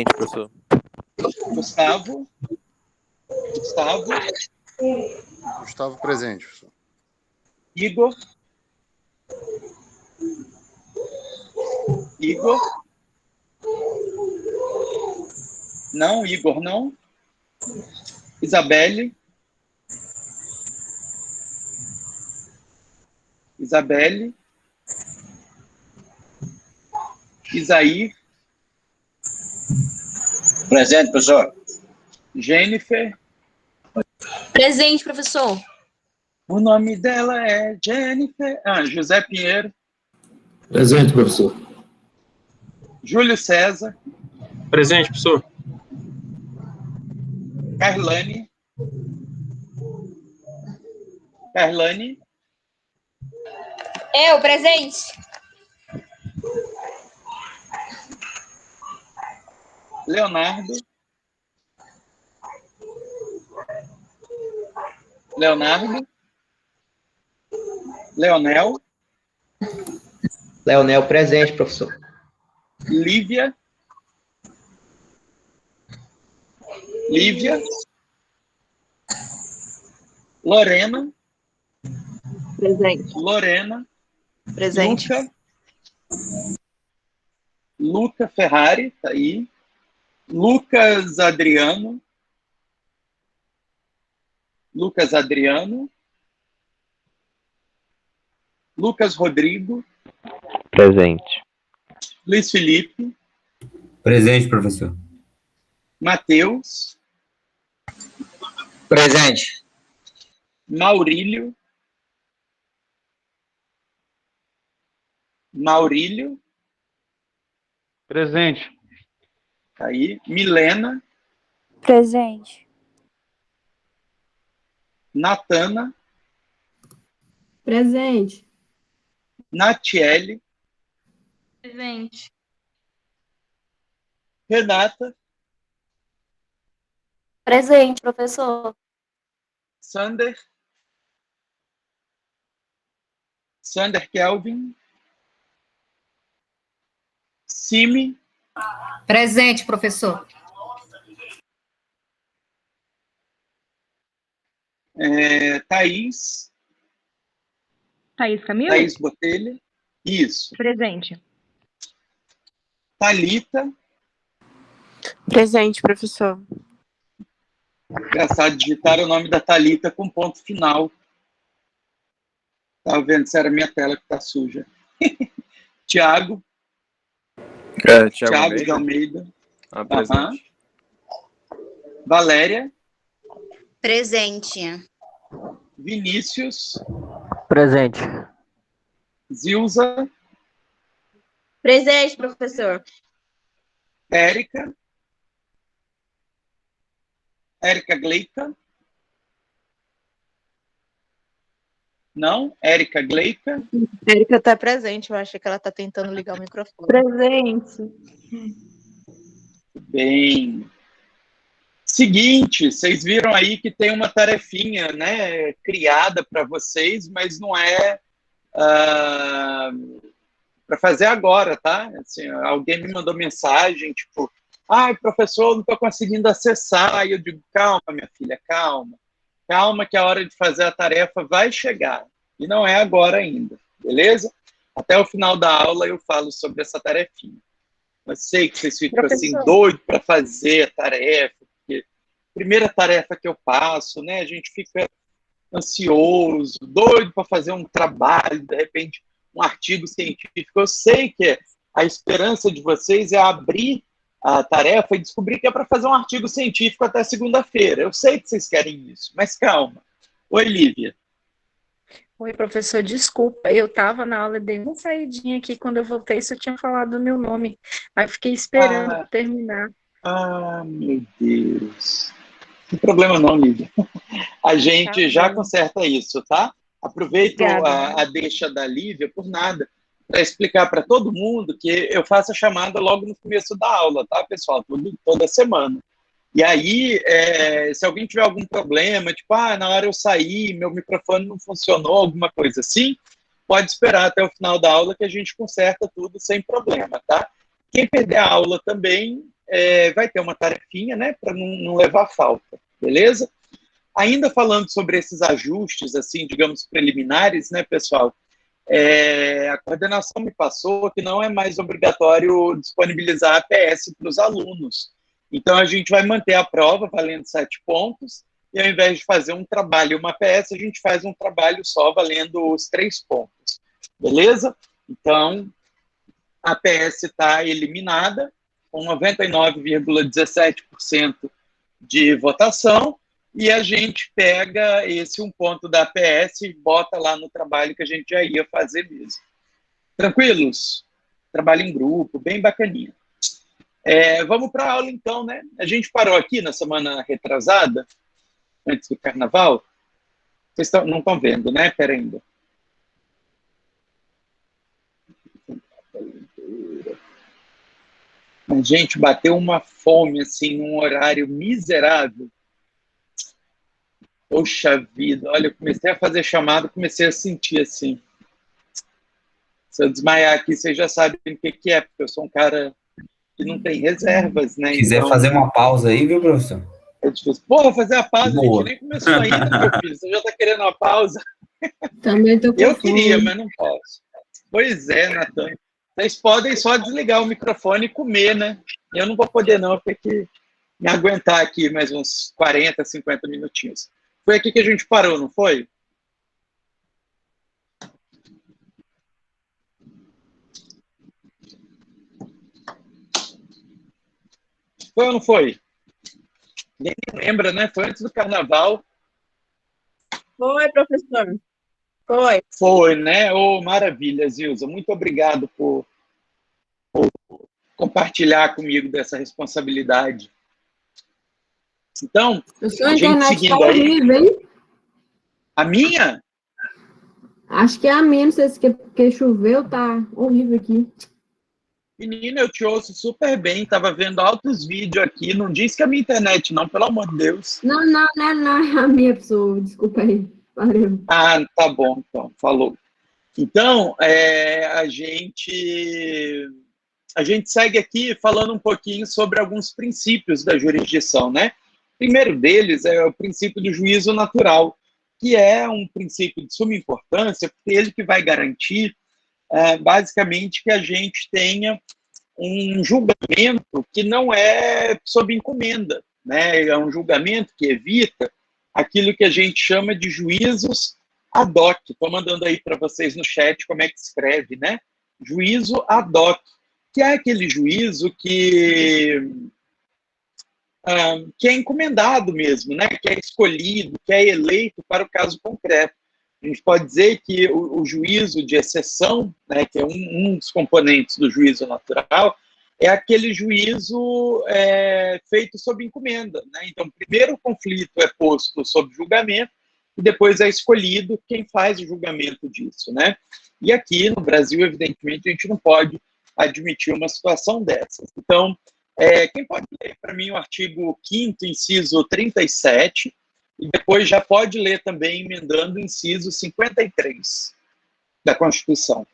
professor. Gustavo. Gustavo. Gustavo presente, professor. Igor. Igor. Não, Igor não. Isabelle. Isabelle. Isaí. Presente, professor. Jennifer. Presente, professor. O nome dela é Jennifer. José Pinheiro. Presente, professor. Júlio César. Presente, professor. Carlane. Carlane. Eu, presente. Leonardo. Leonardo. Leonel. Leonel, presente, professor. Lívia. Lívia. Lorena. Presente. Lorena. Presente. Luca Ferrari, tá aí. Lucas Adriano. Lucas Adriano. Lucas Rodrigo. Presente. Luiz Felipe. Presente, professor. Matheus. Presente. Maurílio. Maurílio. Presente. Tá aí. Milena. Presente. Natana. Presente. Natiele. Presente. Renata. Presente, professor. Sander. Sander Kelvin. Simi. Presente, professor. Thaís. Thaís Camilo? Thaís Botelho. Isso. Presente. Thalita. Presente, professor. Engraçado, digitar o nome da Thalita com ponto final. Estava vendo se era minha tela que está suja. Tiago. Tiago de Almeida. Presente. Valéria. Presente. Vinícius. Presente. Zilza. Presente, professor. Érica. Érica Gleica. Não? Érica Gleica. Érica está presente, eu acho que ela está tentando ligar o microfone. Presente. Bem. Seguinte, vocês viram aí que tem uma tarefinha, né, criada para vocês, mas não é para fazer agora, tá? Assim, alguém me mandou mensagem, tipo, professor, não estou conseguindo acessar. Aí eu digo, calma, minha filha, calma. Calma que a hora de fazer a tarefa vai chegar. E não é agora ainda, beleza? Até o final da aula eu falo sobre essa tarefinha. Eu sei que vocês ficam assim, doidos para fazer a tarefa, porque primeira tarefa que eu passo, né? A gente fica ansioso, doido para fazer um trabalho, de repente um artigo científico. Eu sei que a esperança de vocês é abrir a tarefa e descobrir que é para fazer um artigo científico até segunda-feira. Eu sei que vocês querem isso, mas calma. Oi, Lívia. Oi, professor, desculpa, eu estava na aula, dei uma saidinha aqui, quando eu voltei, você tinha falado o meu nome, aí fiquei esperando terminar. Meu Deus. Não tem problema não, Lívia. A gente já conserta isso, tá? Aproveito a deixa da Lívia, por nada, para explicar para todo mundo que eu faço a chamada logo no começo da aula, tá, pessoal? Toda semana. E aí, se alguém tiver algum problema, tipo, na hora eu saí, meu microfone não funcionou, alguma coisa assim, pode esperar até o final da aula que a gente conserta tudo sem problema, tá? Quem perder a aula também, vai ter uma tarefinha, né, para não levar falta, beleza? Ainda falando sobre esses ajustes, assim, digamos, preliminares, né, pessoal, a coordenação me passou que não é mais obrigatório disponibilizar a APS para os alunos. Então, a gente vai manter a prova valendo 7 pontos, e ao invés de fazer um trabalho e uma APS, a gente faz um trabalho só valendo os 3 pontos. Beleza? Então, a APS está eliminada, com 99,17% de votação, e a gente pega esse 1 ponto da APS e bota lá no trabalho que a gente já ia fazer mesmo. Tranquilos? Trabalho em grupo, bem bacaninha. Vamos para a aula, então, né? A gente parou aqui na semana retrasada, antes do carnaval. Vocês não estão vendo, né? Pera ainda. A gente bateu uma fome, assim, num horário miserável. Poxa vida, olha, eu comecei a fazer chamada, comecei a sentir assim. Se eu desmaiar aqui, vocês já sabem o que é, porque eu sou um cara que não tem reservas, né? Se quiser então, fazer uma pausa aí, viu, professor? é difícil. Porra, fazer a pausa, a Boa. gente nem começou ainda, meu filho. Você já tá querendo uma pausa? Também tô com Eu fome. queria, mas não posso. Pois é, Natan. Vocês podem só desligar o microfone e comer, né? Eu não vou poder, não. Eu tenho que me aguentar aqui mais uns 40, 50 minutinhos. Foi aqui que a gente parou, não foi? Foi ou não foi? Ninguém lembra, né? Foi antes do carnaval. Foi, professor. Foi. Foi, né? Oh, maravilha, Zilza. Muito obrigado por compartilhar comigo dessa responsabilidade. Então, A sua a gente internet seguindo tá aí. horrível, hein? A minha? Acho que é a minha, não sei se é porque choveu, tá horrível aqui. Menina, eu te ouço super bem. Tava vendo altos vídeos aqui. Não diz que é a minha internet, não, pelo amor de Deus. Não, é a minha pessoa, desculpa aí. Valeu. Ah, tá bom, então, falou. Então, a gente segue aqui falando um pouquinho sobre alguns princípios da jurisdição, né? O primeiro deles é o princípio do juízo natural, que é um princípio de suma importância, porque ele que vai garantir, basicamente, que a gente tenha um julgamento que não é sob encomenda, né? É um julgamento que evita aquilo que a gente chama de juízos ad hoc. Estou mandando aí para vocês no chat como é que escreve, né? Juízo ad hoc, que é aquele juízo que é encomendado mesmo, né? Que é escolhido, que é eleito para o caso concreto. A gente pode dizer que o juízo de exceção, né, que é um dos componentes do juízo natural, é aquele juízo feito sob encomenda, né? Então, primeiro o conflito é posto sob julgamento e depois é escolhido quem faz o julgamento disso, né? E aqui no Brasil, evidentemente, a gente não pode admitir uma situação dessas. Então, quem pode ler para mim o artigo 5º, inciso 37, e depois já pode ler também, emendando o inciso 53 da Constituição.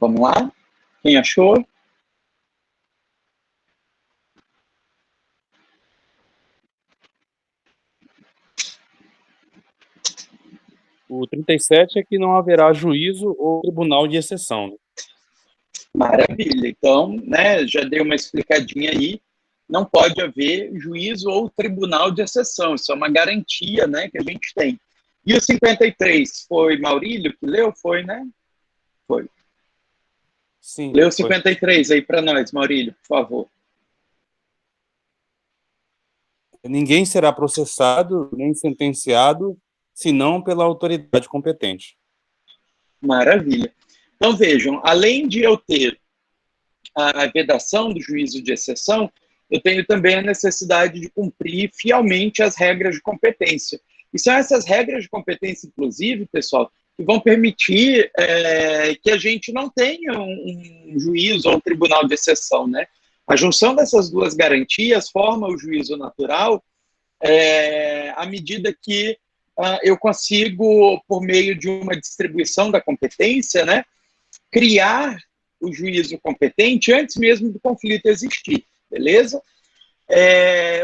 Vamos lá? Quem achou? O 37 é que não haverá juízo ou tribunal de exceção. Né? Maravilha. Então, né, já dei uma explicadinha aí. Não pode haver juízo ou tribunal de exceção. Isso é uma garantia, né, que a gente tem. E o 53 foi Maurílio que leu? Foi, né? Foi. Sim. Leu o 53 aí para nós, Maurílio, por favor. Ninguém será processado nem sentenciado senão pela autoridade competente. Maravilha. Então, vejam, além de eu ter a vedação do juízo de exceção, eu tenho também a necessidade de cumprir fielmente as regras de competência. E são essas regras de competência, inclusive, pessoal, que vão permitir que a gente não tenha um juízo ou um tribunal de exceção, né? A junção dessas duas garantias forma o juízo natural à medida que eu consigo, por meio de uma distribuição da competência, né, criar o juízo competente antes mesmo do conflito existir, beleza?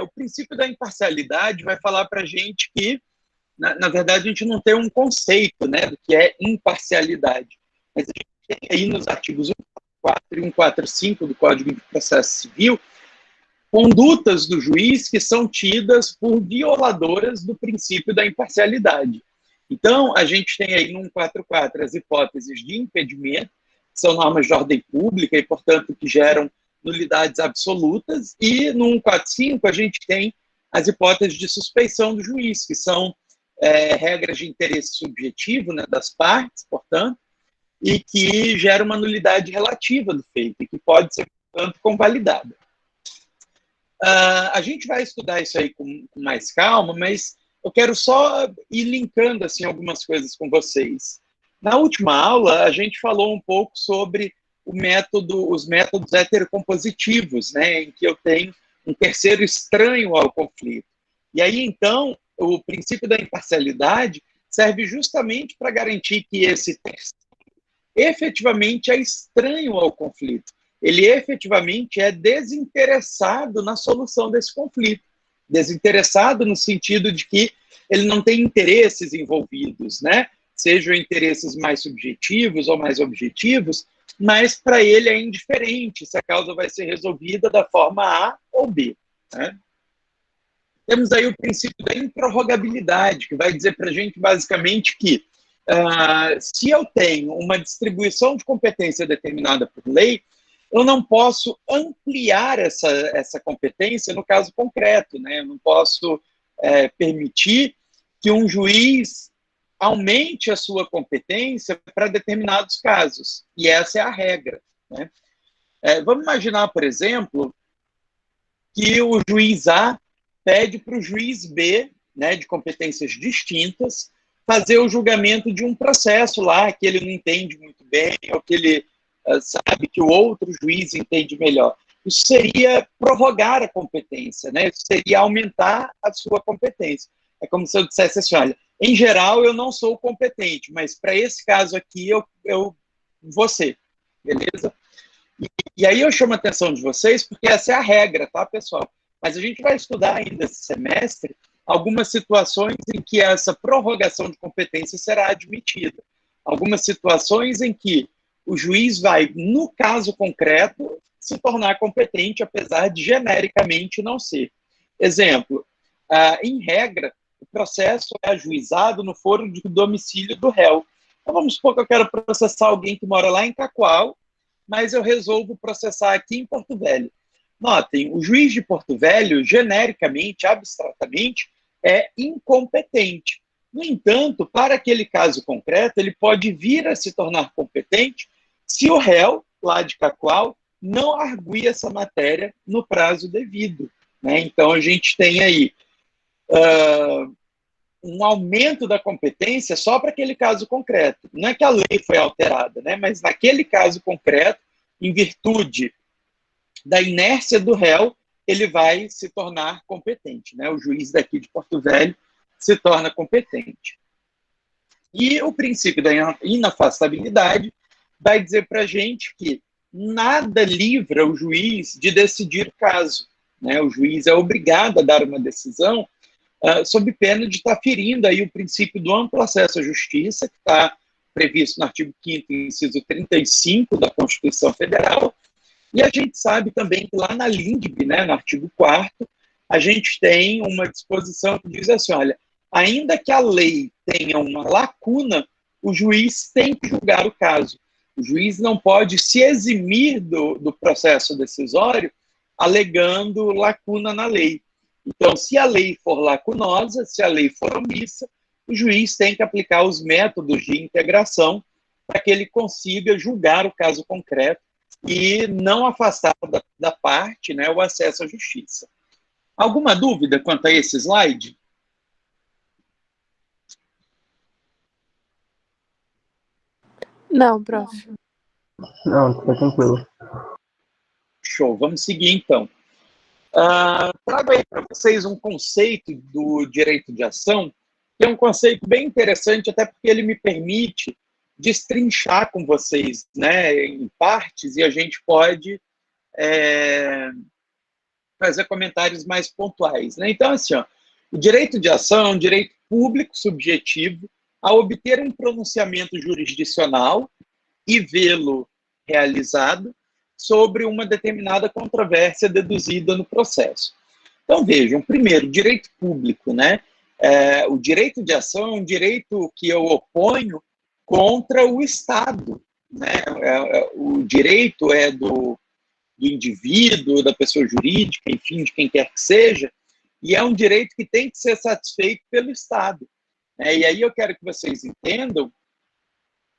O princípio da imparcialidade vai falar para a gente que, na verdade, a gente não tem um conceito, né, do que é imparcialidade. Mas a gente tem aí nos artigos 144 e 145 do Código de Processo Civil condutas do juiz que são tidas por violadoras do princípio da imparcialidade. Então, a gente tem aí no 144 as hipóteses de impedimento, que são normas de ordem pública e, portanto, que geram nulidades absolutas, e no 145 a gente tem as hipóteses de suspeição do juiz, que são regras de interesse subjetivo, né, das partes, portanto, e que gera uma nulidade relativa do feito, e que pode ser, portanto, convalidada. A gente vai estudar isso aí com mais calma, mas eu quero só ir linkando assim, algumas coisas com vocês. Na última aula, a gente falou um pouco sobre os métodos heterocompositivos, né, em que eu tenho um terceiro estranho ao conflito. E aí, então, o princípio da imparcialidade serve justamente para garantir que esse terceiro efetivamente é estranho ao conflito. Ele efetivamente é desinteressado na solução desse conflito. Desinteressado no sentido de que ele não tem interesses envolvidos, né? Sejam interesses mais subjetivos ou mais objetivos, mas para ele é indiferente se a causa vai ser resolvida da forma A ou B, né? Temos aí o princípio da improrrogabilidade, que vai dizer para a gente basicamente que se eu tenho uma distribuição de competência determinada por lei, eu não posso ampliar essa competência no caso concreto, né? Eu não posso permitir que um juiz aumente a sua competência para determinados casos, e essa é a regra, né? Vamos imaginar, por exemplo, que o juiz A pede para o juiz B, né, de competências distintas, fazer o julgamento de um processo lá que ele não entende muito bem, ou que ele sabe que o outro juiz entende melhor. Isso seria prorrogar a competência, né? Isso seria aumentar a sua competência. É como se eu dissesse assim, olha, em geral eu não sou competente, mas para esse caso aqui eu vou ser, beleza? E aí eu chamo a atenção de vocês porque essa é a regra, tá, pessoal? Mas a gente vai estudar ainda esse semestre algumas situações em que essa prorrogação de competência será admitida. Algumas situações em que o juiz vai, no caso concreto, se tornar competente, apesar de genericamente não ser. Exemplo, em regra, o processo é ajuizado no foro de domicílio do réu. Então, vamos supor que eu quero processar alguém que mora lá em Cacoal, mas eu resolvo processar aqui em Porto Velho. Notem, o juiz de Porto Velho, genericamente, abstratamente, é incompetente. No entanto, para aquele caso concreto, ele pode vir a se tornar competente se o réu, lá de Cacoal, não arguir essa matéria no prazo devido, né? Então, a gente tem aí um aumento da competência só para aquele caso concreto. Não é que a lei foi alterada, né? Mas naquele caso concreto, em virtude da inércia do réu, ele vai se tornar competente, né? O juiz daqui de Porto Velho se torna competente. E o princípio da inafastabilidade vai dizer para a gente que nada livra o juiz de decidir o caso, né? O juiz é obrigado a dar uma decisão sob pena de estar ferindo aí o princípio do amplo acesso à justiça, que está previsto no artigo 5º, inciso 35 da Constituição Federal. E a gente sabe também que lá na LINDB, né, no artigo 4º, a gente tem uma disposição que diz assim, olha, ainda que a lei tenha uma lacuna, o juiz tem que julgar o caso. O juiz não pode se eximir do processo decisório alegando lacuna na lei. Então, se a lei for lacunosa, se a lei for omissa, o juiz tem que aplicar os métodos de integração para que ele consiga julgar o caso concreto e não afastar da parte, né, o acesso à justiça. Alguma dúvida quanto a esse slide? Não, prof. Não, tá tranquilo. Show, vamos seguir então. Trago aí para vocês um conceito do direito de ação, que é um conceito bem interessante, até porque ele me permite destrinchar com vocês, né, em partes, e a gente pode fazer comentários mais pontuais, né? Então, assim, ó, o direito de ação é um direito público subjetivo a obter um pronunciamento jurisdicional e vê-lo realizado sobre uma determinada controvérsia deduzida no processo. Então, vejam, primeiro, direito público, né? O direito de ação é um direito que eu oponho contra o Estado, né? O direito é do indivíduo, da pessoa jurídica, enfim, de quem quer que seja, e é um direito que tem que ser satisfeito pelo Estado. E aí eu quero que vocês entendam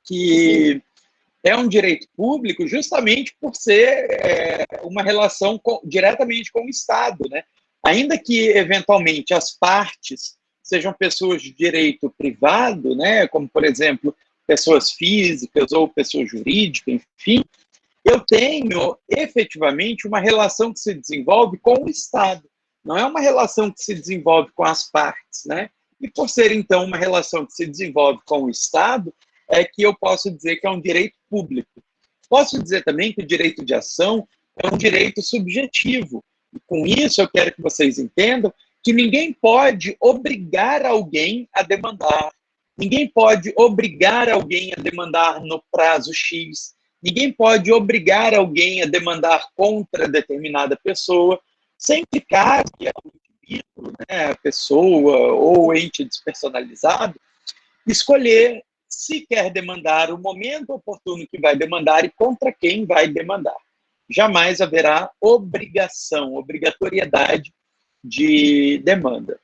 que é um direito público justamente por ser uma relação diretamente com o Estado, né? Ainda que, eventualmente, as partes sejam pessoas de direito privado, né? Como, por exemplo, pessoas físicas ou pessoa jurídica, enfim, eu tenho, efetivamente, uma relação que se desenvolve com o Estado. Não é uma relação que se desenvolve com as partes, né? E por ser, então, uma relação que se desenvolve com o Estado, é que eu posso dizer que é um direito público. Posso dizer também que o direito de ação é um direito subjetivo. E com isso, eu quero que vocês entendam que ninguém pode obrigar alguém a demandar. Ninguém pode obrigar alguém a demandar no prazo X. Ninguém pode obrigar alguém a demandar contra determinada pessoa, sempre cabe ao indivíduo, né, a pessoa ou ente despersonalizado, escolher se quer demandar o momento oportuno que vai demandar e contra quem vai demandar. Jamais haverá obrigatoriedade de demanda.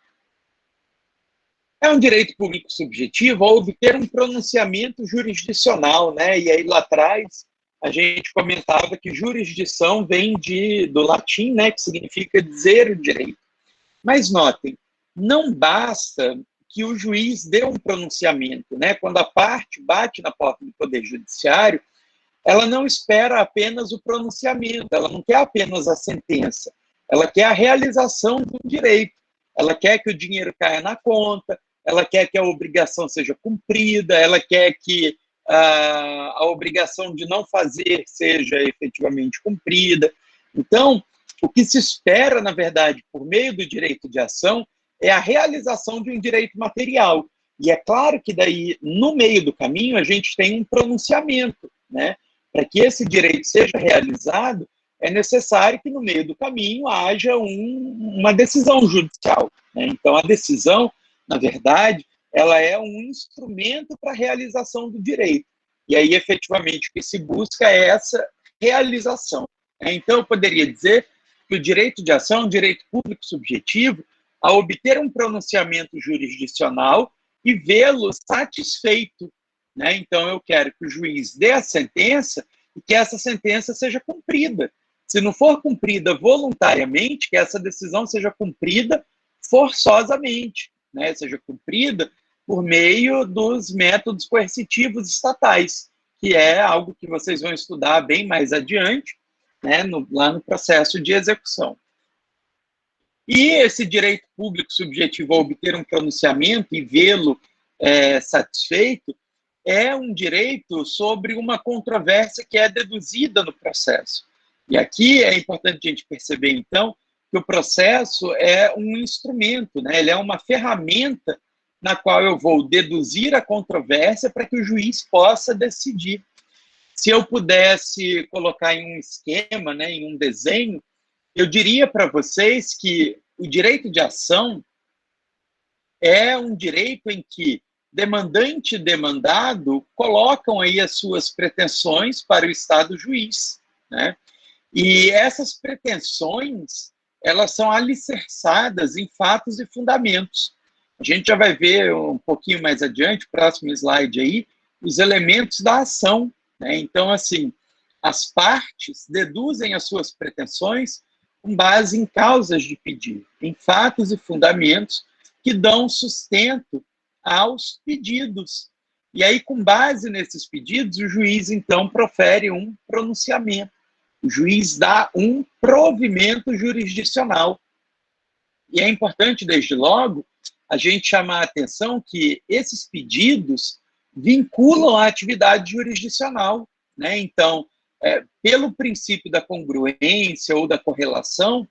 É um direito público subjetivo ao obter um pronunciamento jurisdicional, né? E aí lá atrás a gente comentava que jurisdição vem do latim, né, que significa dizer o direito. Mas notem, não basta que o juiz dê um pronunciamento, né? Quando a parte bate na porta do Poder Judiciário, ela não espera apenas o pronunciamento, ela não quer apenas a sentença, ela quer a realização do direito, ela quer que o dinheiro caia na conta, ela quer que a obrigação seja cumprida, ela quer que a obrigação de não fazer seja efetivamente cumprida. Então, o que se espera, na verdade, por meio do direito de ação, é a realização de um direito material. E é claro que daí, no meio do caminho, a gente tem um pronunciamento, né? Para que esse direito seja realizado, é necessário que no meio do caminho haja uma decisão judicial, né? Então, a decisão, na verdade, ela é um instrumento para a realização do direito. E aí, efetivamente, o que se busca é essa realização. Então, eu poderia dizer que o direito de ação é um direito público subjetivo a obter um pronunciamento jurisdicional e vê-lo satisfeito, né? Então, eu quero que o juiz dê a sentença e que essa sentença seja cumprida. Se não for cumprida voluntariamente, que essa decisão seja cumprida forçosamente, né? Seja cumprida por meio dos métodos coercitivos estatais, que é algo que vocês vão estudar bem mais adiante, né? Lá no processo de execução. E esse direito público subjetivo a obter um pronunciamento e vê-lo satisfeito é um direito sobre uma controvérsia que é deduzida no processo. E aqui é importante a gente perceber, então, que o processo é um instrumento, né? Ele é uma ferramenta na qual eu vou deduzir a controvérsia para que o juiz possa decidir. Se eu pudesse colocar em um esquema, né, em um desenho, eu diria para vocês que o direito de ação é um direito em que demandante e demandado colocam aí as suas pretensões para o Estado juiz, né? E essas pretensões, elas são alicerçadas em fatos e fundamentos. A gente já vai ver um pouquinho mais adiante, próximo slide aí, os elementos da ação, né? Então, assim, as partes deduzem as suas pretensões com base em causas de pedido, em fatos e fundamentos que dão sustento aos pedidos. E aí, com base nesses pedidos, o juiz, então, profere um pronunciamento. O juiz dá um provimento jurisdicional. E é importante, desde logo, a gente chamar a atenção que esses pedidos vinculam a atividade jurisdicional, né? Então, pelo princípio da congruência ou da correlação,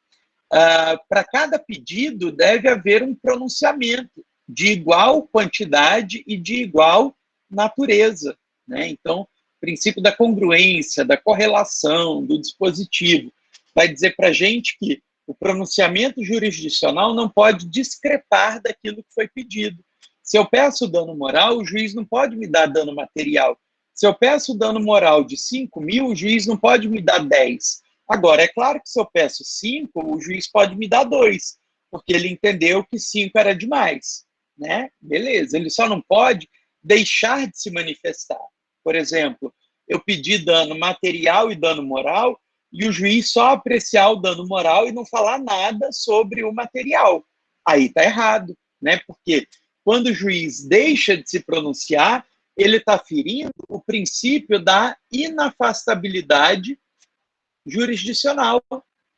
para cada pedido deve haver um pronunciamento de igual quantidade e de igual natureza, né? Então, o princípio da congruência, da correlação, do dispositivo, vai dizer para a gente que o pronunciamento jurisdicional não pode discrepar daquilo que foi pedido. Se eu peço dano moral, o juiz não pode me dar dano material. Se eu peço dano moral de 5 mil, o juiz não pode me dar 10. Agora, é claro que se eu peço 5, o juiz pode me dar 2, porque ele entendeu que 5 era demais, né? Beleza, ele só não pode deixar de se manifestar. Por exemplo, eu pedi dano material e dano moral, e o juiz só apreciar o dano moral e não falar nada sobre o material. Aí está errado, né? Porque quando o juiz deixa de se pronunciar, ele está ferindo o princípio da inafastabilidade jurisdicional,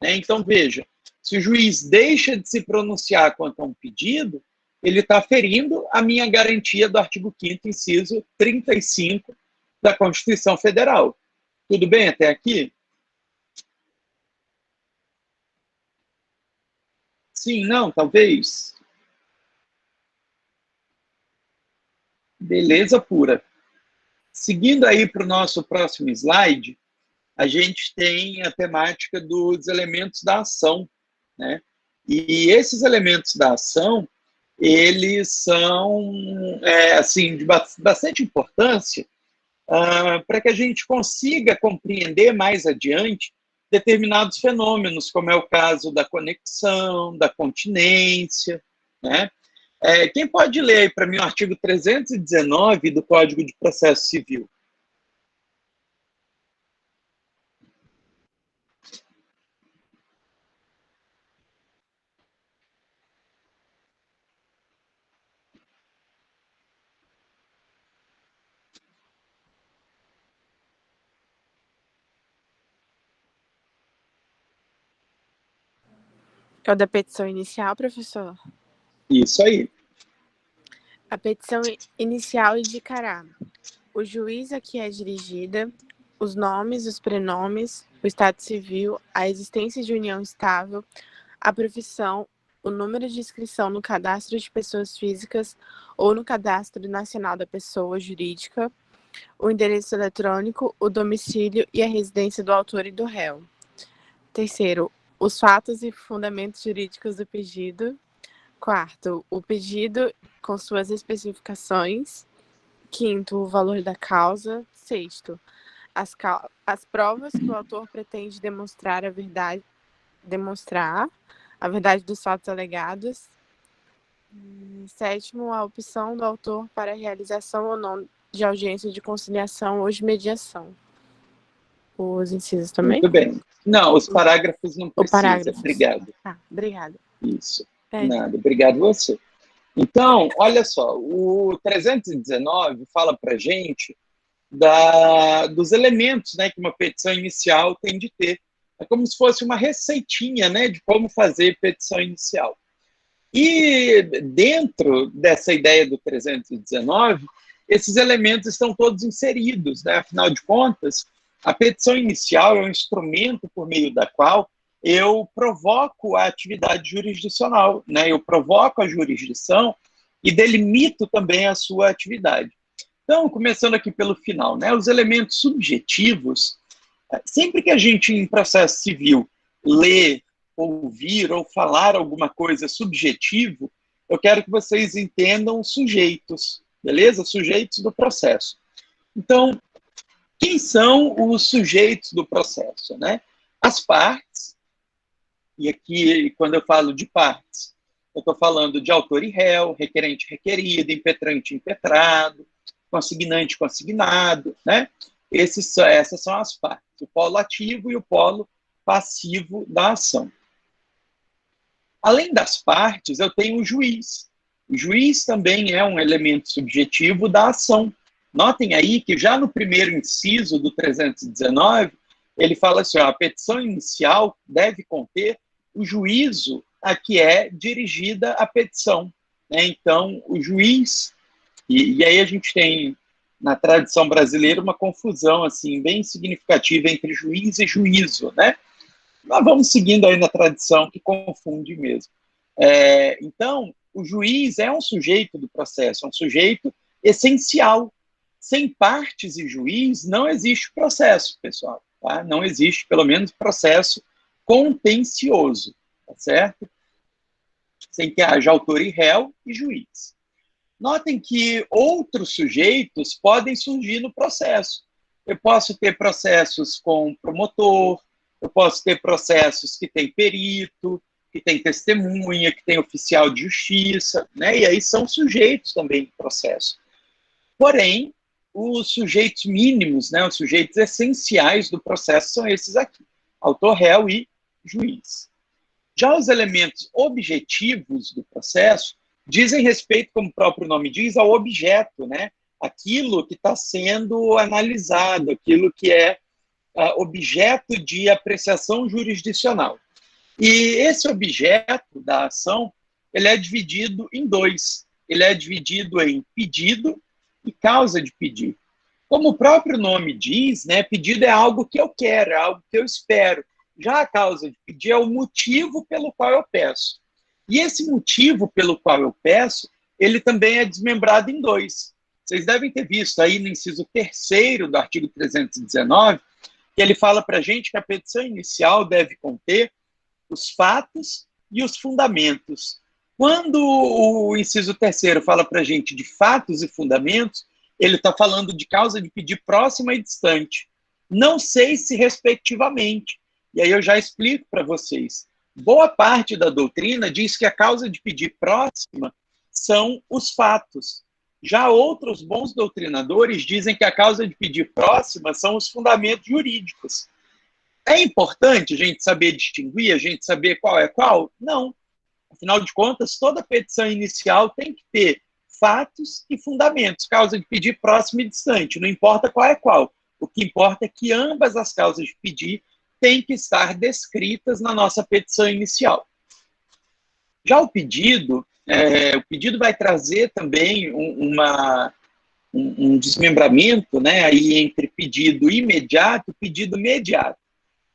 né? Então, veja, se o juiz deixa de se pronunciar quanto a um pedido, ele está ferindo a minha garantia do artigo 5º, inciso 35 da Constituição Federal. Tudo bem até aqui? Sim, não, talvez. Beleza pura. Seguindo aí para o nosso próximo slide, a gente tem a temática dos elementos da ação, né? E esses elementos da ação, eles são assim, de bastante importância para que a gente consiga compreender mais adiante determinados fenômenos, como é o caso da conexão, da continência, né? Quem pode ler aí para mim o artigo 319 do Código de Processo Civil? É o da petição inicial, professor? Isso aí. A petição inicial indicará o juiz a que é dirigida, os nomes, os prenomes, o estado civil, a existência de união estável, a profissão, o número de inscrição no cadastro de pessoas físicas ou no cadastro nacional da pessoa jurídica, o endereço eletrônico, o domicílio e a residência do autor e do réu. Terceiro, os fatos e fundamentos jurídicos do pedido. Quarto, o pedido com suas especificações. Quinto, o valor da causa. Sexto, as provas que o autor pretende demonstrar a verdade dos fatos alegados. Sétimo, a opção do autor para a realização ou não de audiência de conciliação ou de mediação. Os incisos também? Muito bem. Não, os parágrafos não precisam. Obrigado. Obrigada. Isso. Nada, obrigado você. Então, olha só, o 319 fala para a gente dos elementos, né, que uma petição inicial tem de ter. É como se fosse uma receitinha, né, de como fazer petição inicial. E dentro dessa ideia do 319, esses elementos estão todos inseridos, né? Afinal de contas, a petição inicial é um instrumento por meio da qual eu provoco a atividade jurisdicional, né? Eu provoco a jurisdição e delimito também a sua atividade. Então, começando aqui pelo final, né? Os elementos subjetivos, sempre que a gente, em processo civil, lê, ouvir ou falar alguma coisa subjetivo, eu quero que vocês entendam os sujeitos, beleza? Sujeitos do processo. Então, quem são os sujeitos do processo, né? As partes, e aqui, quando eu falo de partes, eu estou falando de autor e réu, requerente requerido, impetrante impetrado, consignante consignado, né? Essas são as partes, o polo ativo e o polo passivo da ação. Além das partes, eu tenho o juiz. O juiz também é um elemento subjetivo da ação, Notem aí que já no primeiro inciso do 319, ele fala assim, ó, a petição inicial deve conter o juízo a que é dirigida a petição, né? Então, o juiz, e aí a gente tem na tradição brasileira uma confusão assim bem significativa entre juiz e juízo, né? Nós vamos seguindo aí na tradição que confunde mesmo. Então, o juiz é um sujeito do processo, é um sujeito essencial. Sem partes e juiz não existe processo, pessoal. Tá? Não existe, pelo menos, processo contencioso, tá certo? Sem que haja autor e réu e juiz. Notem que outros sujeitos podem surgir no processo. Eu posso ter processos com promotor, eu posso ter processos que tem perito, que tem testemunha, que tem oficial de justiça, né? E aí são sujeitos também do processo. Porém, os sujeitos mínimos, né, os sujeitos essenciais do processo são esses aqui, autor, réu e juiz. Já os elementos objetivos do processo dizem respeito, como o próprio nome diz, ao objeto, né? Aquilo que está sendo analisado, aquilo que é objeto de apreciação jurisdicional. E esse objeto da ação, ele é dividido em dois. Ele é dividido em pedido e causa de pedir. Como o próprio nome diz, né, pedido é algo que eu quero, é algo que eu espero. Já a causa de pedir é o motivo pelo qual eu peço. E esse motivo pelo qual eu peço, ele também é desmembrado em dois. Vocês devem ter visto aí no inciso 3º do artigo 319, que ele fala para a gente que a petição inicial deve conter os fatos e os fundamentos. Quando o inciso 3º fala para a gente de fatos e fundamentos, ele está falando de causa de pedir próxima e distante. Não sei se respectivamente. E aí eu já explico para vocês. Boa parte da doutrina diz que a causa de pedir próxima são os fatos. Já outros bons doutrinadores dizem que a causa de pedir próxima são os fundamentos jurídicos. É importante a gente saber distinguir, a gente saber qual é qual? Não. Afinal de contas, toda petição inicial tem que ter fatos e fundamentos, causa de pedir próximo e distante, não importa qual é qual. O que importa é que ambas as causas de pedir têm que estar descritas na nossa petição inicial. Já o pedido vai trazer também um desmembramento, né, aí entre pedido imediato e pedido mediato.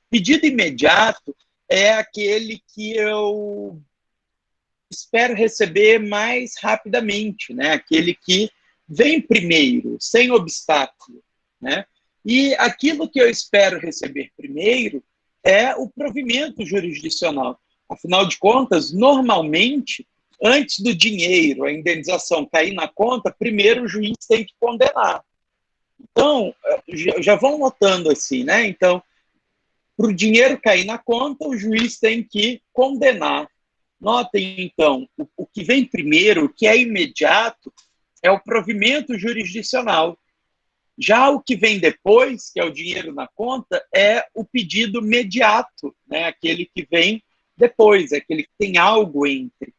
Pedido imediato é aquele que eu espero receber mais rapidamente, né? Aquele que vem primeiro, sem obstáculo, né? E aquilo que eu espero receber primeiro é o provimento jurisdicional. Afinal de contas, normalmente, antes do dinheiro, a indenização cair na conta, primeiro o juiz tem que condenar. Então, já vão notando assim, né? Então, para o dinheiro cair na conta, o juiz tem que condenar. Notem, então, o que vem primeiro, o que é imediato, é o provimento jurisdicional. Já o que vem depois, que é o dinheiro na conta, é o pedido mediato, né? Aquele que vem depois, é aquele que tem algo entre.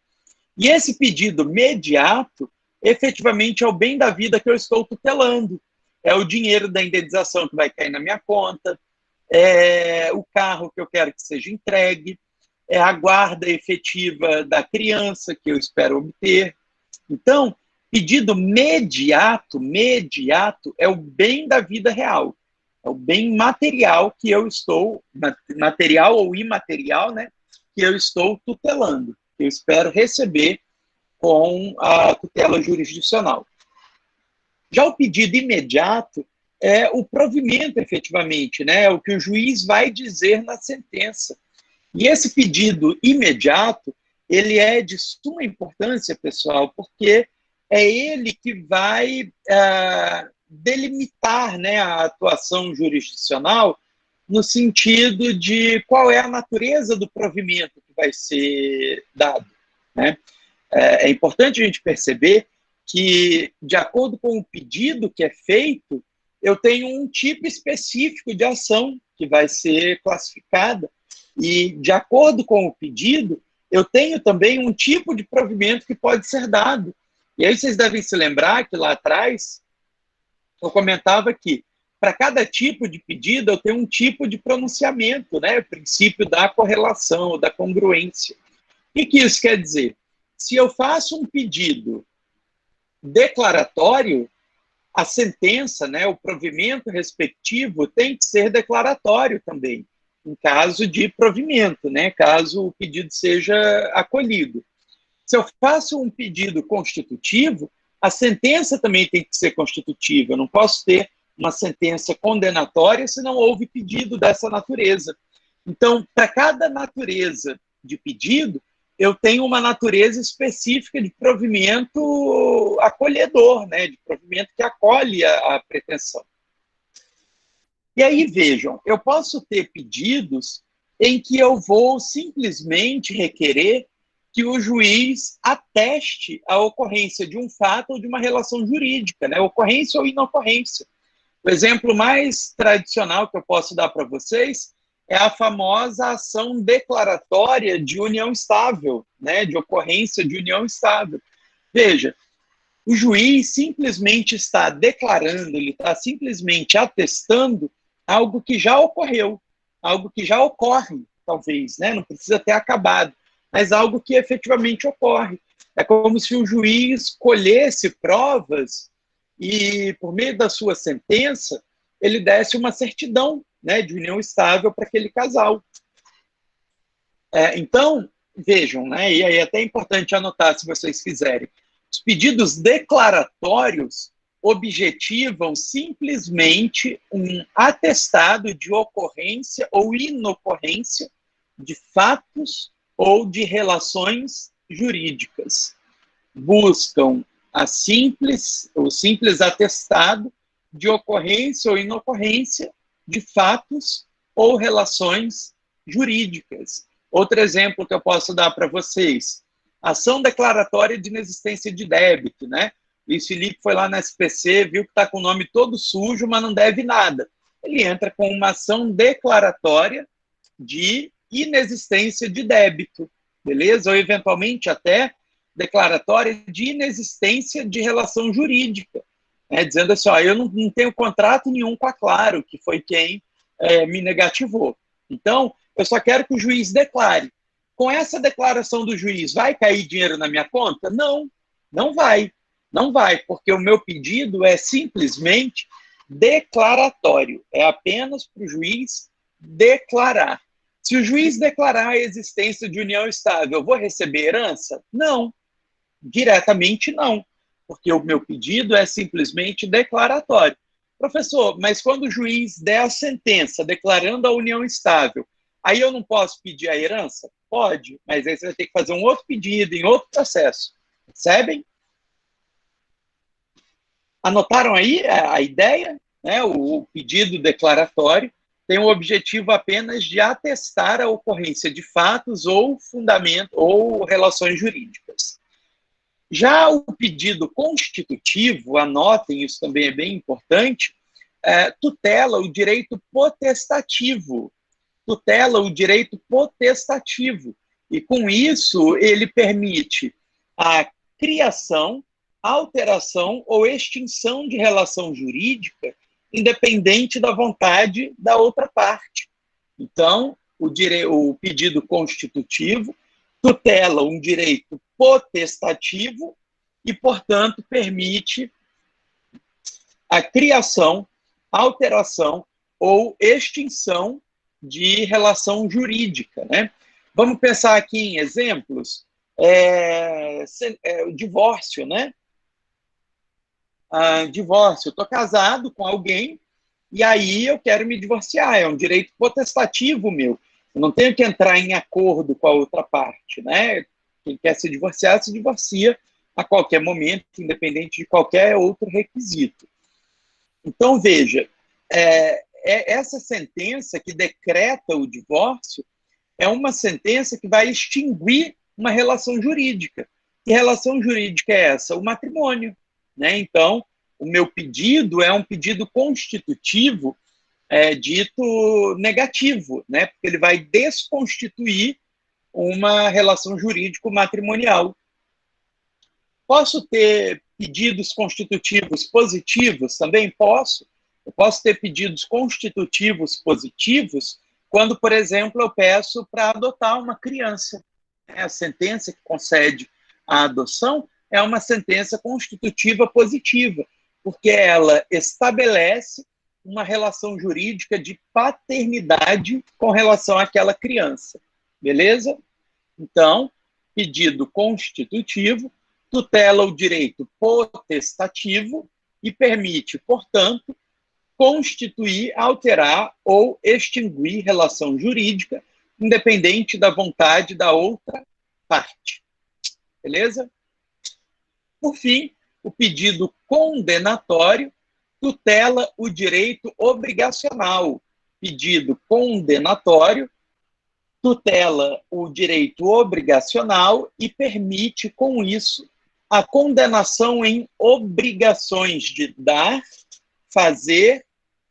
E esse pedido mediato, efetivamente, é o bem da vida que eu estou tutelando. É o dinheiro da indenização que vai cair na minha conta, é o carro que eu quero que seja entregue, é a guarda efetiva da criança que eu espero obter. Então, pedido mediato é o bem da vida real, é o bem material que eu estou, material ou imaterial, né, que eu estou tutelando, que eu espero receber com a tutela jurisdicional. Já o pedido imediato é o provimento, efetivamente, né, é o que o juiz vai dizer na sentença. E esse pedido imediato, ele é de suma importância, pessoal, porque é ele que vai delimitar, né, a atuação jurisdicional no sentido de qual é a natureza do provimento que vai ser dado, né? É importante a gente perceber que, de acordo com o pedido que é feito, eu tenho um tipo específico de ação que vai ser classificada. E, de acordo com o pedido, eu tenho também um tipo de provimento que pode ser dado. E aí vocês devem se lembrar que lá atrás, eu comentava que para cada tipo de pedido eu tenho um tipo de pronunciamento, né? O princípio da correlação, da congruência. O que isso quer dizer? Se eu faço um pedido declaratório, a sentença, né, o provimento respectivo tem que ser declaratório também, em caso de provimento, né, caso o pedido seja acolhido. Se eu faço um pedido constitutivo, a sentença também tem que ser constitutiva. Eu não posso ter uma sentença condenatória se não houve pedido dessa natureza. Então, para cada natureza de pedido, eu tenho uma natureza específica de provimento acolhedor, né, de provimento que acolhe a pretensão. E aí, vejam, eu posso ter pedidos em que eu vou simplesmente requerer que o juiz ateste a ocorrência de um fato ou de uma relação jurídica, né, ocorrência ou inocorrência. O exemplo mais tradicional que eu posso dar para vocês é a famosa ação declaratória de união estável, né, de ocorrência de união estável. Veja, o juiz simplesmente está declarando, ele está simplesmente atestando algo que já ocorreu, algo que já ocorre, talvez, né, não precisa ter acabado, mas algo que efetivamente ocorre. É como se o juiz colhesse provas e, por meio da sua sentença, ele desse uma certidão, né, de união estável para aquele casal. Então, vejam, né, e aí é até importante anotar se vocês quiserem, os pedidos declaratórios objetivam simplesmente um atestado de ocorrência ou inocorrência de fatos ou de relações jurídicas. Buscam o simples atestado de ocorrência ou inocorrência de fatos ou relações jurídicas. Outro exemplo que eu posso dar para vocês, ação declaratória de inexistência de débito, né? O Luiz Felipe foi lá na SPC, viu que está com o nome todo sujo, mas não deve nada. Ele entra com uma ação declaratória de inexistência de débito, beleza? Ou, eventualmente, até declaratória de inexistência de relação jurídica, né? Dizendo assim, ó, eu não tenho contrato nenhum com a Claro, que foi quem me negativou. Então, eu só quero que o juiz declare. Com essa declaração do juiz, vai cair dinheiro na minha conta? Não, não vai. Não vai, porque o meu pedido é simplesmente declaratório. É apenas para o juiz declarar. Se o juiz declarar a existência de união estável, eu vou receber herança? Não. Diretamente não. Porque o meu pedido é simplesmente declaratório. Professor, mas quando o juiz der a sentença declarando a união estável, aí eu não posso pedir a herança? Pode, mas aí você vai ter que fazer um outro pedido em outro processo. Percebem? Anotaram aí a ideia? Né? O pedido declaratório tem o objetivo apenas de atestar a ocorrência de fatos ou fundamento ou relações jurídicas. Já o pedido constitutivo, anotem, isso também é bem importante, tutela o direito potestativo. Tutela o direito potestativo. E, com isso, ele permite a criação, alteração ou extinção de relação jurídica independente da vontade da outra parte. Então, o pedido constitutivo tutela um direito potestativo e, portanto, permite a criação, alteração ou extinção de relação jurídica, né? Vamos pensar aqui em exemplos. O divórcio, né? Divórcio. Eu estou casado com alguém e aí eu quero me divorciar. É um direito potestativo meu. Eu não tenho que entrar em acordo com a outra parte, né? Quem quer se divorcia a qualquer momento, independente de qualquer outro requisito. Então, veja, essa sentença que decreta o divórcio é uma sentença que vai extinguir uma relação jurídica. Que relação jurídica é essa? O matrimônio, né? Então, o meu pedido é um pedido constitutivo dito negativo, né? Porque ele vai desconstituir uma relação jurídico-matrimonial. Posso ter pedidos constitutivos positivos? Também posso. Eu posso ter pedidos constitutivos positivos quando, por exemplo, eu peço para adotar uma criança. A sentença que concede a adoção é uma sentença constitutiva positiva, porque ela estabelece uma relação jurídica de paternidade com relação àquela criança. Beleza? Então, pedido constitutivo tutela o direito potestativo e permite, portanto, constituir, alterar ou extinguir relação jurídica, independente da vontade da outra parte. Beleza? Por fim, o pedido condenatório tutela o direito obrigacional. Pedido condenatório tutela o direito obrigacional e permite, com isso, a condenação em obrigações de dar, fazer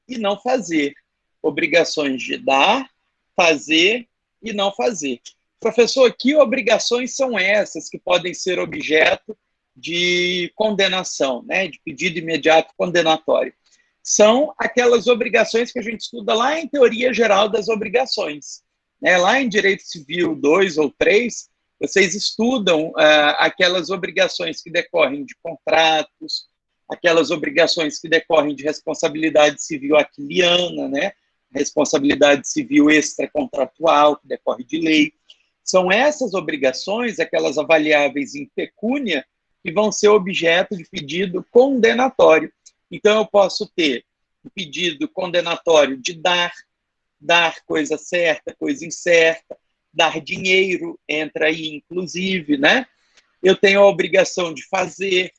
e não fazer. Obrigações de dar, fazer e não fazer. Professor, que obrigações são essas que podem ser objeto de condenação, né, de pedido imediato condenatório? São aquelas obrigações que a gente estuda lá em Teoria Geral das Obrigações. Né? Lá em Direito Civil 2 ou 3, vocês estudam aquelas obrigações que decorrem de contratos, aquelas obrigações que decorrem de responsabilidade civil aquiliana, né? Responsabilidade civil extracontratual, que decorre de lei. São essas obrigações, aquelas avaliáveis em pecúnia, que vão ser objeto de pedido condenatório. Então, eu posso ter um pedido condenatório de dar coisa certa, coisa incerta, dar dinheiro, entra aí, inclusive, né? Eu tenho a obrigação de fazer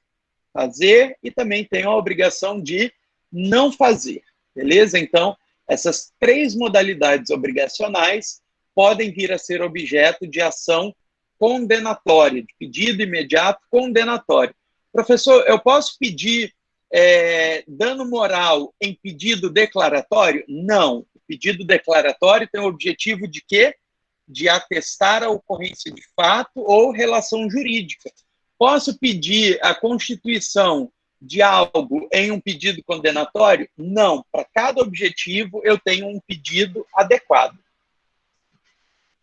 e também tenho a obrigação de não fazer, beleza? Então, essas três modalidades obrigacionais podem vir a ser objeto de ação condenatória, de pedido imediato condenatório. Professor, eu posso pedir dano moral em pedido declaratório? Não. O pedido declaratório tem o objetivo de quê? De atestar a ocorrência de fato ou relação jurídica. Posso pedir a constituição de algo em um pedido condenatório? Não. Para cada objetivo, eu tenho um pedido adequado.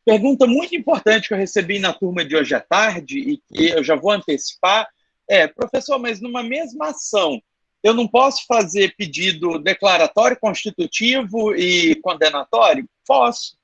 Pergunta muito importante que eu recebi na turma de hoje à tarde e que eu já vou antecipar professor, mas numa mesma ação, eu não posso fazer pedido declaratório, constitutivo e condenatório? Posso,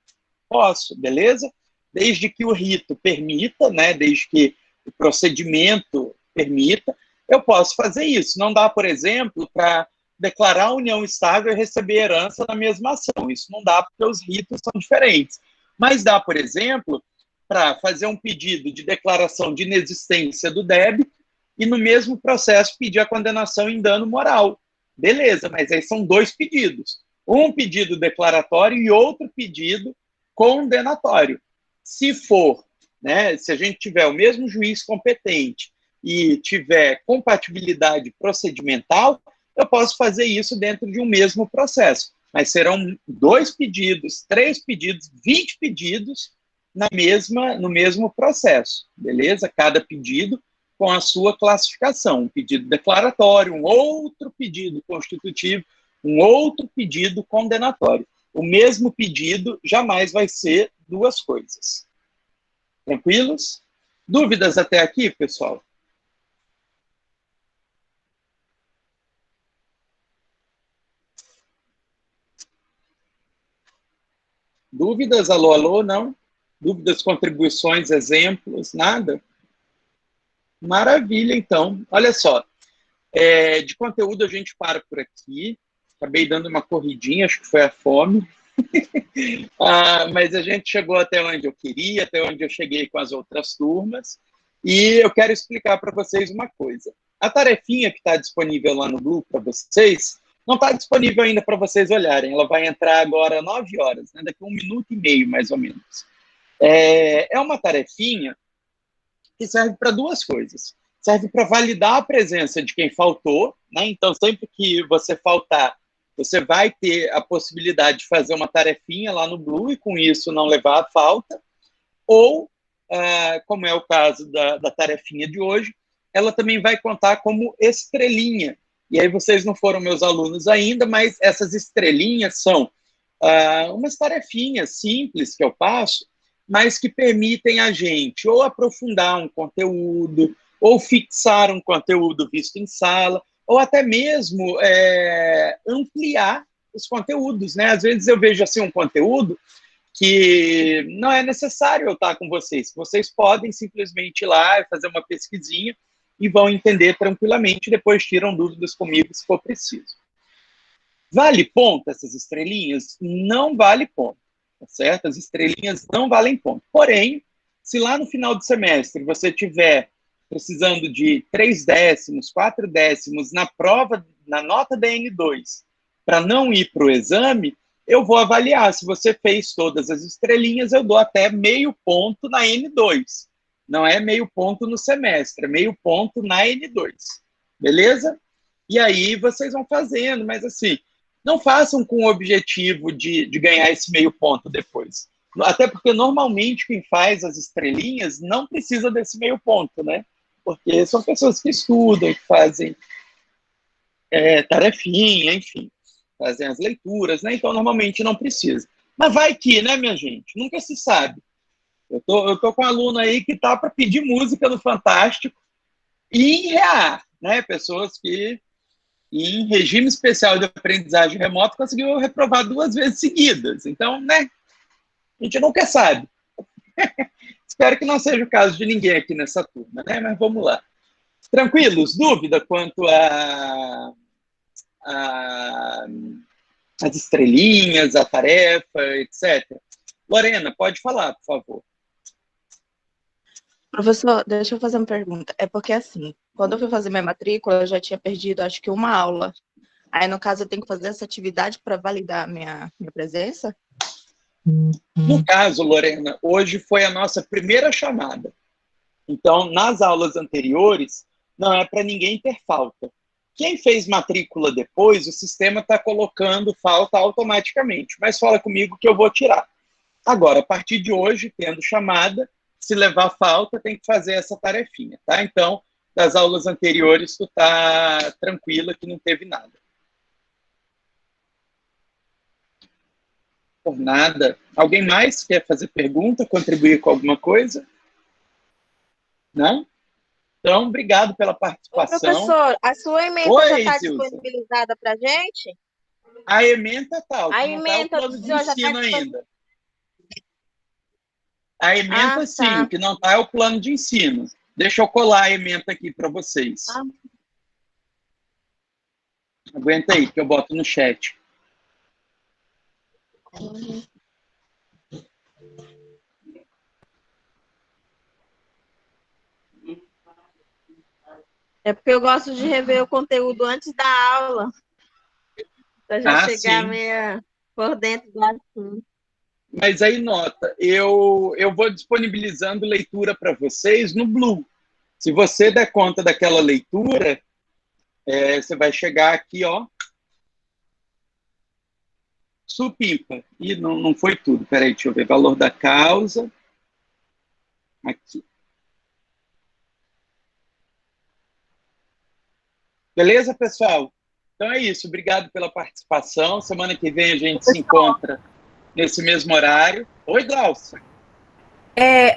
beleza? Desde que o rito permita, né, desde que o procedimento permita, eu posso fazer isso. Não dá, por exemplo, para declarar a união estável e receber herança na mesma ação. Isso não dá porque os ritos são diferentes. Mas dá, por exemplo, para fazer um pedido de declaração de inexistência do débito e no mesmo processo pedir a condenação em dano moral. Beleza, mas aí são dois pedidos. Um pedido declaratório e outro pedido condenatório. Se for, né, se a gente tiver o mesmo juiz competente e tiver compatibilidade procedimental, eu posso fazer isso dentro de um mesmo processo. Mas serão 2 pedidos, 3 pedidos, 20 pedidos no mesmo processo, beleza? Cada pedido com a sua classificação. Um pedido declaratório, um outro pedido constitutivo, um outro pedido condenatório. O mesmo pedido jamais vai ser 2 coisas. Tranquilos? Dúvidas até aqui, pessoal? Dúvidas? Alô, alô? Não? Dúvidas, contribuições, exemplos? Nada? Maravilha, então. Olha só. De conteúdo a gente para por aqui. Acabei dando uma corridinha, acho que foi a fome. Mas a gente chegou até onde eu queria, até onde eu cheguei com as outras turmas. E eu quero explicar para vocês uma coisa. A tarefinha que está disponível lá no Blue para vocês, não está disponível ainda para vocês olharem. Ela vai entrar agora às 9 horas, né? Daqui a 1 minuto e meio, mais ou menos. É uma tarefinha que serve para 2 coisas. Serve para validar a presença de quem faltou, né? Então, sempre que você faltar, você vai ter a possibilidade de fazer uma tarefinha lá no Blue e, com isso, não levar a falta. Ou, como é o caso da tarefinha de hoje, ela também vai contar como estrelinha. E aí vocês não foram meus alunos ainda, mas essas estrelinhas são umas tarefinhas simples que eu passo, mas que permitem a gente ou aprofundar um conteúdo, ou fixar um conteúdo visto em sala, ou até mesmo ampliar os conteúdos, né? Às vezes eu vejo assim um conteúdo que não é necessário eu estar com vocês. Vocês podem simplesmente ir lá e fazer uma pesquisinha e vão entender tranquilamente, depois tiram dúvidas comigo se for preciso. Vale ponto essas estrelinhas? Não vale ponto, tá certo? As estrelinhas não valem ponto. Porém, se lá no final do semestre você tiver precisando de 3 décimos, 4 décimos na prova, na nota da N2, para não ir para o exame, eu vou avaliar. Se você fez todas as estrelinhas, eu dou até meio ponto na N2. Não é meio ponto no semestre, é meio ponto na N2. Beleza? E aí vocês vão fazendo, mas assim, não façam com o objetivo de ganhar esse meio ponto depois. Até porque normalmente quem faz as estrelinhas não precisa desse meio ponto, né? Porque são pessoas que estudam, que fazem tarefinha, enfim, fazem as leituras, né? Então, normalmente não precisa. Mas vai que, né, minha gente? Nunca se sabe. Eu tô com um aluno aí que tá para pedir música no Fantástico e em REA, né? Pessoas que, em regime especial de aprendizagem remota, conseguiu reprovar 2 vezes seguidas. Então, né? A gente nunca sabe. Espero que não seja o caso de ninguém aqui nessa turma, né? Mas vamos lá. Tranquilos? Dúvida quanto as estrelinhas, a tarefa, etc. Lorena, pode falar, por favor. Professor, deixa eu fazer uma pergunta. É porque, assim, quando eu fui fazer minha matrícula, eu já tinha perdido, acho que uma aula. Aí, no caso, eu tenho que fazer essa atividade para validar minha presença? No caso, Lorena, hoje foi a nossa primeira chamada. Então, nas aulas anteriores, não é para ninguém ter falta. Quem fez matrícula depois, o sistema está colocando falta automaticamente. Mas fala comigo que eu vou tirar. Agora, a partir de hoje, tendo chamada, se levar falta, tem que fazer essa tarefinha, tá? Então, das aulas anteriores, tu tá tranquila que não teve nada. Por nada. Alguém mais quer fazer pergunta, contribuir com alguma coisa? Não? Então, obrigado pela participação. Professor, a sua ementa já está disponibilizada para a gente? A ementa está. A ementa não está o plano de já está ensino ainda. A ementa, sim. Tá. O que não está é o plano de ensino. Deixa eu colar a ementa aqui para vocês. Aguenta aí, que eu boto no chat. É porque eu gosto de rever o conteúdo antes da aula, para já chegar meio por dentro do assunto. Mas aí, nota, eu vou disponibilizando leitura para vocês no Blue. Se você der conta daquela leitura, você vai chegar aqui, ó, supimpa. E não foi tudo. Peraí, deixa eu ver. Valor da causa. Aqui. Beleza, pessoal? Então é isso. Obrigado pela participação. Semana que vem a gente se encontra nesse mesmo horário. Oi, Glaucia.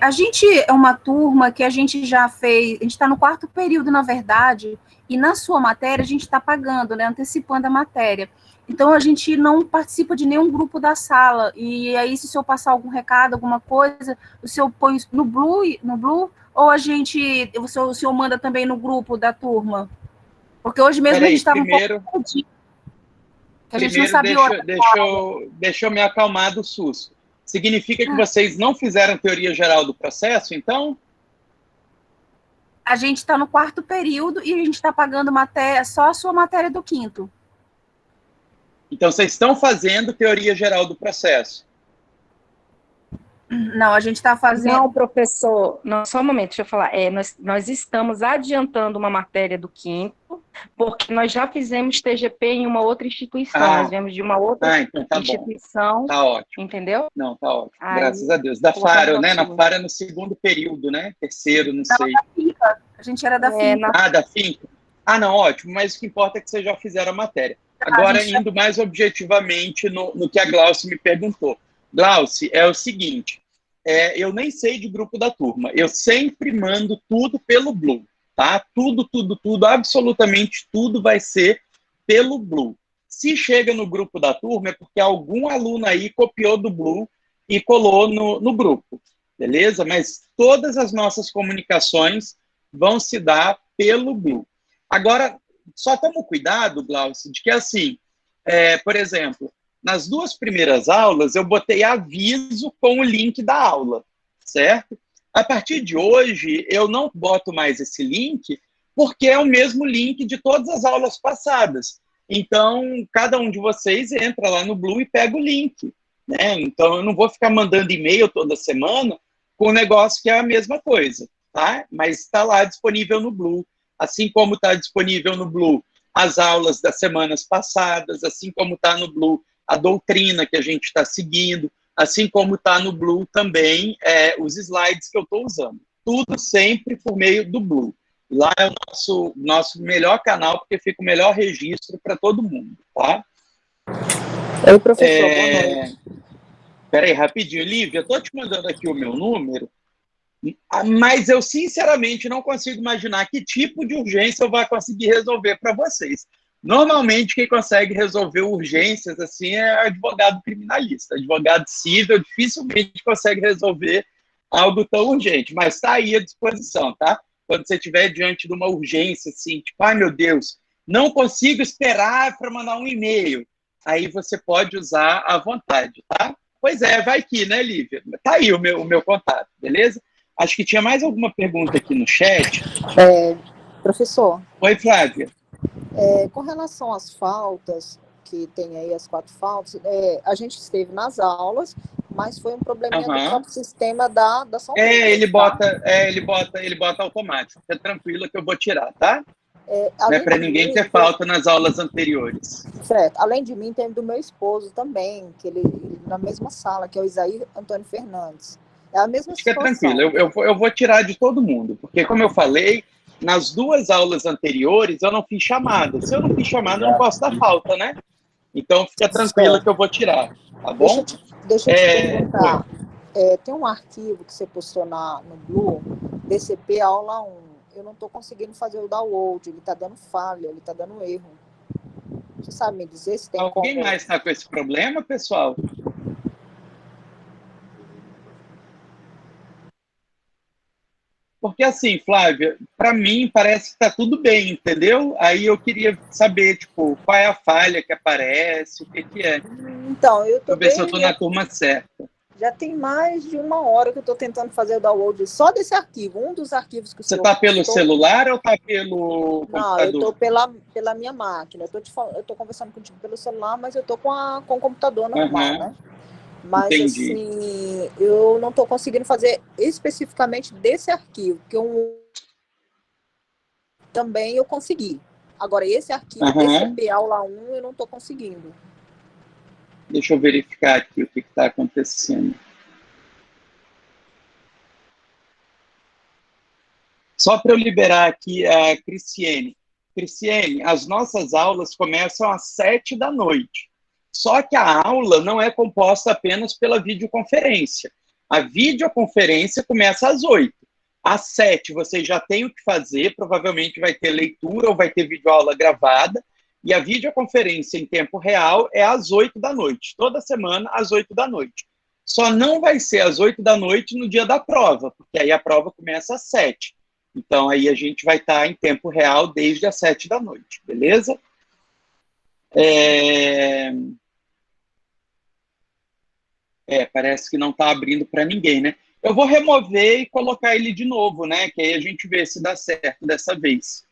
A gente é uma turma que a gente já fez, a gente está no 4º período, na verdade, e na sua matéria a gente está pagando, né, antecipando a matéria. Então, a gente não participa de nenhum grupo da sala, e aí, se o senhor passar algum recado, alguma coisa, o senhor põe no Blue ou o senhor manda também no grupo da turma? Porque hoje mesmo a gente estava um pouco perdido. A gente não sabia deixa eu me acalmar do susto. Significa que vocês não fizeram teoria geral do processo, então? A gente está no 4º período e a gente está pagando só a sua matéria do 5º. Então, vocês estão fazendo teoria geral do processo? Não, a gente está fazendo... Não, professor, não, só um momento, deixa eu falar. Nós estamos adiantando uma matéria do 5º, porque nós já fizemos TGP em uma outra instituição. Nós viemos de uma outra então tá instituição. Bom. Tá ótimo. Entendeu? Não, tá ótimo. Graças a Deus. Da FARO, né? Na FARO é no 2º período, né? 3º, não sei. A gente era da finca. Ah, da finca? Ah, não, ótimo, mas o que importa é que vocês já fizeram a matéria. Agora, indo mais objetivamente no que a Glauci me perguntou. Glauci, é o seguinte, eu nem sei de grupo da turma, eu sempre mando tudo pelo Blue, tá? Tudo, absolutamente tudo vai ser pelo Blue. Se chega no grupo da turma, é porque algum aluno aí copiou do Blue e colou no grupo, beleza? Mas todas as nossas comunicações vão se dar pelo Blue. Agora, só toma cuidado, Glaucio, de que assim, por exemplo, nas 2 primeiras aulas eu botei aviso com o link da aula, certo? A partir de hoje eu não boto mais esse link porque é o mesmo link de todas as aulas passadas. Então, cada um de vocês entra lá no Blue e pega o link, né? Então, eu não vou ficar mandando e-mail toda semana com um negócio que é a mesma coisa, tá? Mas está lá disponível no Blue. Assim como está disponível no Blue as aulas das semanas passadas, assim como está no Blue a doutrina que a gente está seguindo, assim como está no Blue também os slides que eu estou usando. Tudo sempre por meio do Blue. Lá é o nosso melhor canal, porque fica o melhor registro para todo mundo, tá? Oi, professor, boa noite. Espera aí, rapidinho. Lívia, eu estou te mandando aqui o meu número, mas eu, sinceramente, não consigo imaginar que tipo de urgência eu vou conseguir resolver para vocês. Normalmente, quem consegue resolver urgências assim é advogado criminalista. Advogado civil dificilmente consegue resolver algo tão urgente, mas está aí à disposição, tá? Quando você estiver diante de uma urgência, assim, tipo, ai meu Deus, não consigo esperar para mandar um e-mail. Aí você pode usar à vontade, tá? Pois é, vai que, né, Lívia? Tá aí o meu contato, beleza? Acho que tinha mais alguma pergunta aqui no chat. Professor. Oi, Flávia. Com relação às faltas, que tem aí as 4 faltas, a gente esteve nas aulas, mas foi um probleminha do próprio sistema da São Pedro. Ele bota automático. Fica tranquilo que eu vou tirar, tá? Não é para ninguém ter falta nas aulas anteriores. Certo. Além de mim, tem do meu esposo também, que ele na mesma sala, que é o Isaí Antônio Fernandes. É a mesma Fica situação. tranquilo, eu vou tirar de todo mundo, porque, como eu falei, nas 2 aulas anteriores eu não fiz chamada. Se eu não fiz chamada, eu não posso dar falta, né? Então, fica tranquilo que eu vou tirar, tá bom? Deixa eu te perguntar. Tem um arquivo que você postou no Blue, DCP aula 1. Eu não estou conseguindo fazer o download, ele está dando falha, ele está dando erro. Você sabe me dizer se tem Alguém mais está com esse problema, pessoal? Porque assim, Flávia, para mim parece que está tudo bem, entendeu? Aí eu queria saber, tipo, qual é a falha que aparece, o que é. Então, eu tô ver se eu estou na turma certa. Já tem mais de 1 hora que eu estou tentando fazer o download só desse arquivo, um dos arquivos que o senhor... Você está pelo celular ou está pelo computador? Não, eu estou pela minha máquina. Eu estou conversando contigo pelo celular, mas eu estou com o computador normal, né? Mas, entendi. Assim, eu não estou conseguindo fazer especificamente desse arquivo, que também eu consegui. Agora, esse arquivo, DCP aula 1, eu não estou conseguindo. Deixa eu verificar aqui o que está acontecendo. Só para eu liberar aqui a Cristiane. Cristiane, as nossas aulas começam às 7 da noite. Só que a aula não é composta apenas pela videoconferência. A videoconferência começa às 8. Às 7 vocês já têm o que fazer, provavelmente vai ter leitura ou vai ter videoaula gravada. E a videoconferência em tempo real é às 8 da noite. Toda semana, às 8 da noite. Só não vai ser às 8 da noite no dia da prova, porque aí a prova começa às 7. Então, aí a gente vai estar em tempo real desde as 7 da noite, beleza? Parece que não está abrindo para ninguém, né? Eu vou remover e colocar ele de novo, né? Que aí a gente vê se dá certo dessa vez.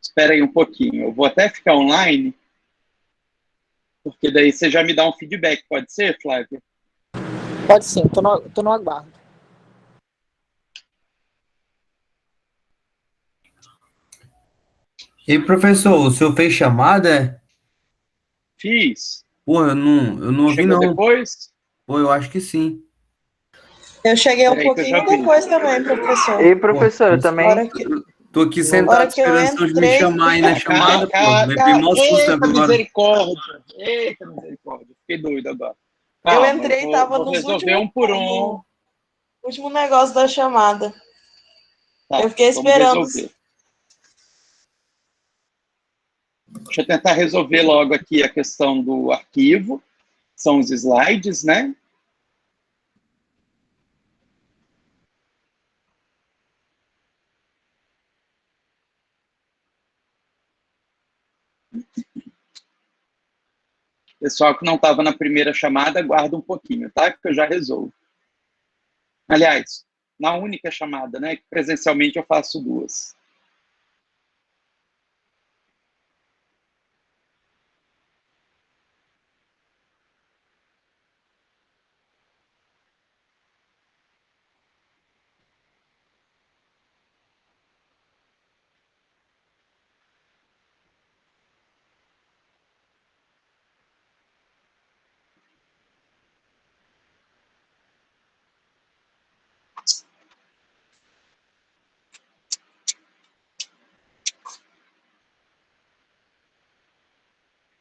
Espera aí um pouquinho. Eu vou até ficar online, porque daí você já me dá um feedback. Pode ser, Flávia? Pode sim, tô no aguardo. E professor, o senhor fez chamada? Fiz. Pô, eu não ouvi não. Depois? Pô, eu acho que sim. Eu cheguei um pouquinho depois também, professor. E professor, eu também Tô aqui hora sentado que eu esperando de me entrei. chamar aí na chamada, pô. Levei mó susto Eita, agora. misericórdia. Eita, misericórdia. Fiquei doido agora. Eu Calma, entrei e vou, tava vou nos resolver últimos um por um. último negócio da chamada. Tá, Eu fiquei vamos esperando. resolver. Deixa eu tentar resolver logo aqui a questão do arquivo. São os slides, né? Pessoal que não estava na primeira chamada, aguarda um pouquinho, tá? Que eu já resolvo. Aliás, na única chamada, né? Que presencialmente eu faço duas.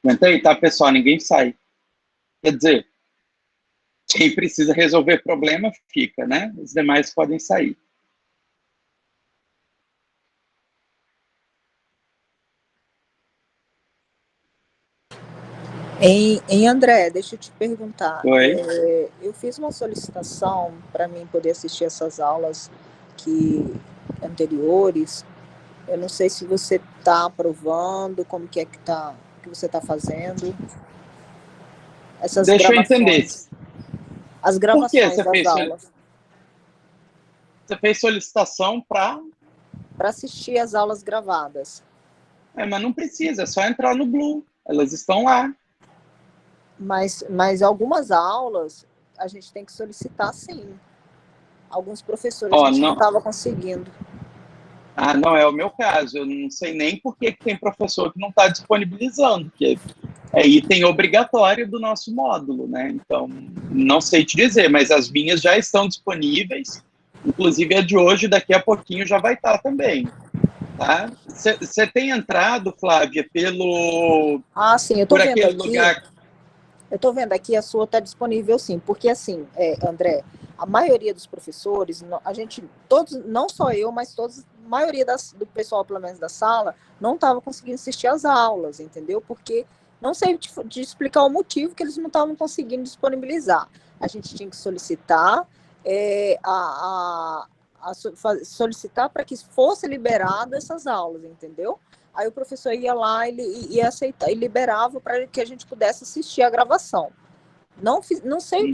Aguenta aí, tá, pessoal? Ninguém sai. Quer dizer, quem precisa resolver problema fica, né? Os demais podem sair. Em André, deixa eu te perguntar. Oi. Eu fiz uma solicitação para mim poder assistir essas aulas anteriores. Eu não sei se você está aprovando, como que é que tá, o que você está fazendo. Essas Deixa eu entender. gravações. As Por que gravações você das fez, aulas. você fez solicitação para... Para assistir as aulas gravadas. Mas não precisa, é só entrar no Blue. Elas estão lá. Mas algumas aulas a gente tem que solicitar, sim. Alguns professores a gente não estava conseguindo. Ah, não é o meu caso. Eu não sei nem por que tem professor que não está disponibilizando, porque é item obrigatório do nosso módulo, né? Então, não sei te dizer, mas as minhas já estão disponíveis. Inclusive, a de hoje, daqui a pouquinho, já vai estar também. Tá? Você tem entrado, Flávia, pelo... Ah, sim, eu estou vendo aqui. Lugar... Eu estou vendo aqui, a sua está disponível, sim. Porque, assim, André, a maioria dos professores, a gente, todos, não só eu, mas todos, a maioria do pessoal, pelo menos da sala, não estava conseguindo assistir às aulas, entendeu? Porque não sei te explicar o motivo que eles não estavam conseguindo disponibilizar. A gente tinha que solicitar, solicitar para que fosse liberada essas aulas, entendeu? Aí o professor ia lá, ele ia aceitar e liberava para que a gente pudesse assistir a gravação. Não sei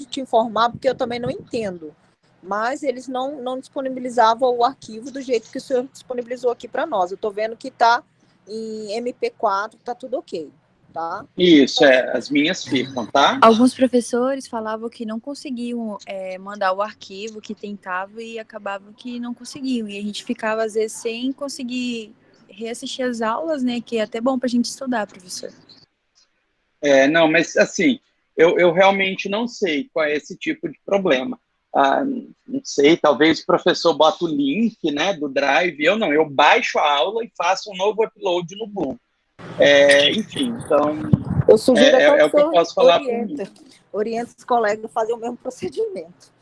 te informar, porque eu também não entendo, mas eles não disponibilizavam o arquivo do jeito que o senhor disponibilizou aqui para nós. Eu estou vendo que está em MP4, está tudo ok, tá? Isso, as minhas ficam, tá? Alguns professores falavam que não conseguiam mandar o arquivo, que tentavam e acabavam que não conseguiam. E a gente ficava, às vezes, sem conseguir reassistir as aulas, né? Que é até bom para a gente estudar, professor. Não, mas assim, eu realmente não sei qual é esse tipo de problema. Não sei, talvez o professor bota o link, né, do Drive. Eu baixo a aula e faço um novo upload no Bloom. Enfim, então, eu sugiro é o que eu posso falar por mim. Orienta os colegas a fazer o mesmo procedimento.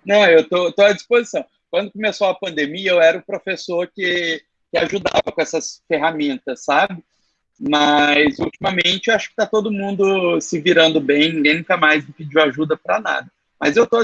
Não, eu tô à disposição. Quando começou a pandemia, eu era o professor que ajudava com essas ferramentas, sabe? Mas, ultimamente, acho que está todo mundo se virando bem, ninguém nunca mais me pediu ajuda para nada. Mas eu estou